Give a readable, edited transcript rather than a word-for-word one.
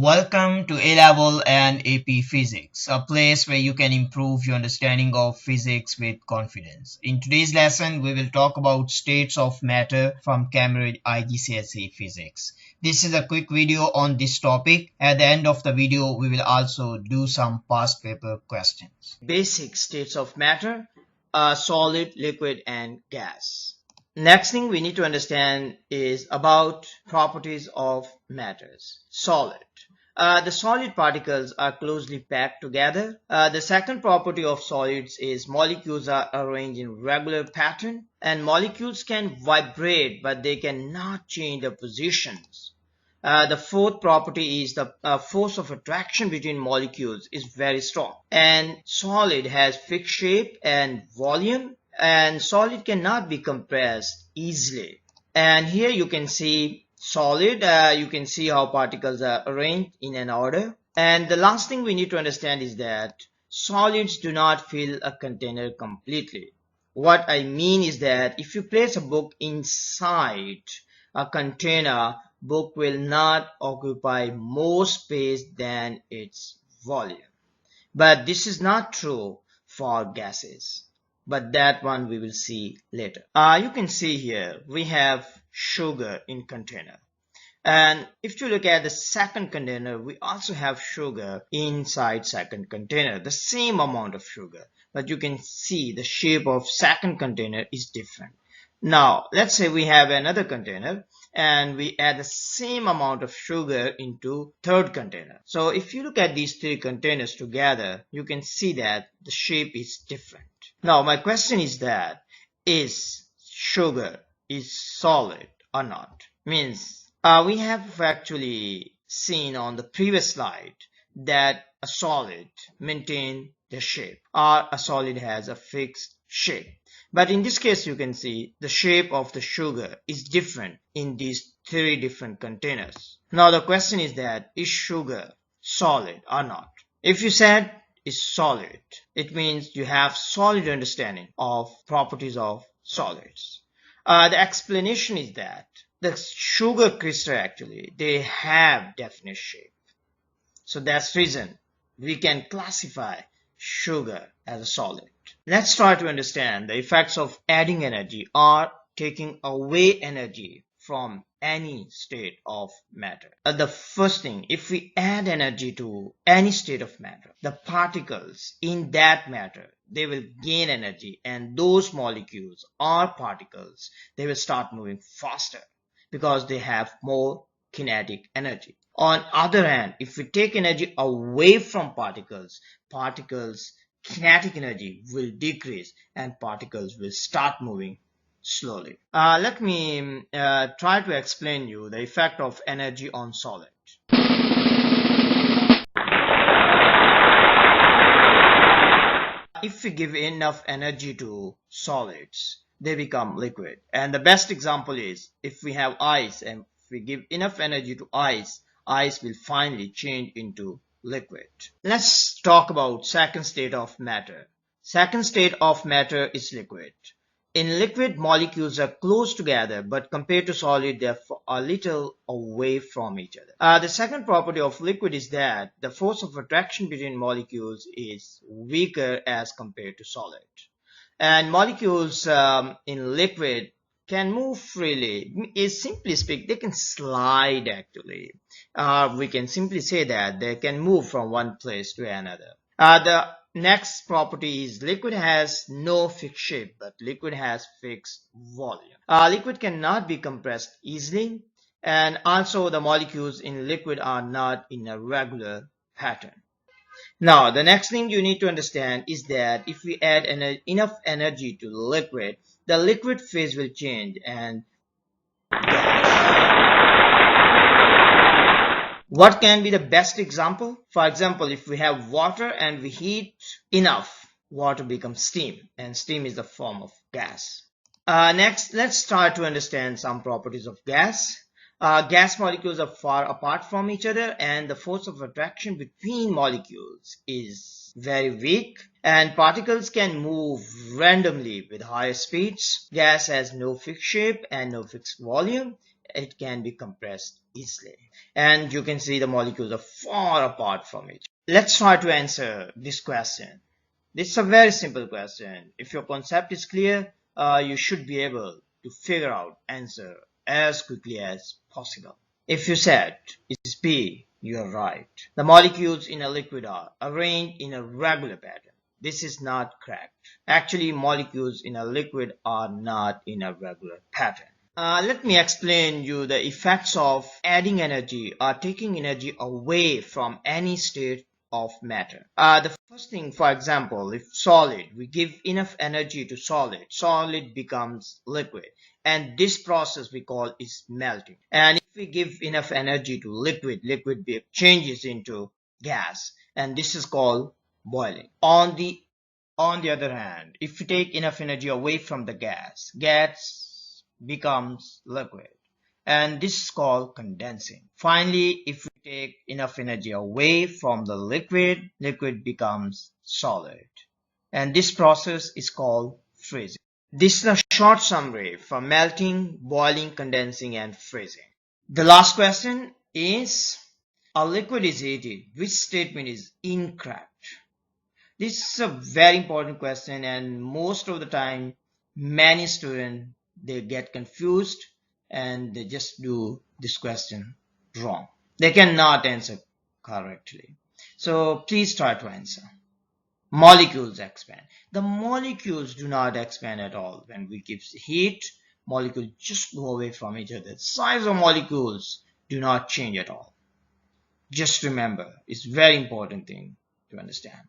Welcome to A-Level and AP Physics, a place where you can improve your understanding of physics with confidence. In today's lesson, we will talk about states of matter from CAIE IGCSE Physics. This is a quick video on this topic. At the end of the video, we will also do some past paper questions. Basic states of matter are solid, liquid, and gas. Next thing we need to understand is about properties of matters. Solid. The solid particles are closely packed together. The second property of solids is molecules are arranged in regular pattern, and molecules can vibrate but they cannot change their positions. The fourth property is the force of attraction between molecules is very strong, and solid has fixed shape and volume, and solid cannot be compressed easily. And here you can see solid, you can see how particles are arranged in an order. And the last thing we need to understand is that solids do not fill a container completely. What I mean is that if you place a book inside a container, book will not occupy more space than its volume. But this is not true for gases. But that one we will see later. You can see here we have sugar in container. And if you look at the second container, we also have sugar inside second container, the same amount of sugar. But you can see the shape of second container is different. Now, let's say we have another container and we add the same amount of sugar into third container. So if you look at these three containers together, you can see that the shape is different. Now, my question is that, is sugar is solid or not? Means, we have actually seen on the previous slide that a solid maintains the shape, or a solid has a fixed shape. But in this case, you can see the shape of the sugar is different in these three different containers. Now, the question is that, is sugar solid or not? If you said is solid, it means you have solid understanding of properties of solids. The explanation is that the sugar crystal actually, they have definite shape. So that's the reason we can classify sugar as a solid. Let's try to understand the effects of adding energy or taking away energy from any state of matter. The first thing, if we add energy to any state of matter, the particles in that matter, they will gain energy, and those molecules or particles, they will start moving faster because they have more kinetic energy. On other hand, if we take energy away from particles, kinetic energy will decrease and particles will start moving slowly. Let me try to explain you the effect of energy on solid. If we give enough energy to solids, they become liquid. And the best example is if we have ice, and if we give enough energy to ice, ice will finally change into liquid. Let's talk about second state of matter. Second state of matter is liquid. In liquid, molecules are close together, but compared to solid, they are a little away from each other. The second property of liquid is that the force of attraction between molecules is weaker as compared to solid. And molecules in liquid can move freely. Simply speak, they can slide actually. We can simply say that they can move from one place to another. The next property is liquid has no fixed shape, but liquid has fixed volume. Liquid cannot be compressed easily, and also the molecules in liquid are not in a regular pattern. Now, the next thing you need to understand is that if we add enough energy to the liquid, the liquid phase will change and what can be the best example? For example, if we have water and we heat enough, water becomes steam, and steam is the form of gas. Next, let's try to understand some properties of gas. Gas molecules are far apart from each other, and the force of attraction between molecules is very weak, and particles can move randomly with higher speeds. Gas has no fixed shape and no fixed volume, it can be compressed easily. And you can see the molecules are far apart from each. Let's try to answer this question. This is a very simple question. If your concept is clear, you should be able to figure out answer as quickly as possible. If you said it is B, you are right. The molecules in a liquid are arranged in a regular pattern. This is not correct. Actually, molecules in a liquid are not in a regular pattern. Let me explain you the effects of adding energy or taking energy away from any state of matter. The first thing, for example, if solid, we give enough energy to solid, solid becomes liquid, and this process we call is melting. And if we give enough energy to liquid, liquid changes into gas, and this is called boiling. On the other hand, if we take enough energy away from the gas, gas becomes liquid, and this is called condensing. Finally, if we take enough energy away from the liquid, liquid becomes solid, and this process is called freezing. This is a short summary for melting, boiling, condensing, and freezing. The last question is, a liquid is heated. Which statement is incorrect? This is a very important question, and most of the time many students they get confused and they just do this question wrong. They cannot answer correctly. So please try to answer. Molecules expand. The molecules do not expand at all. When we give heat, molecules just go away from each other. The size of molecules do not change at all. Just remember, it's a very important thing to understand.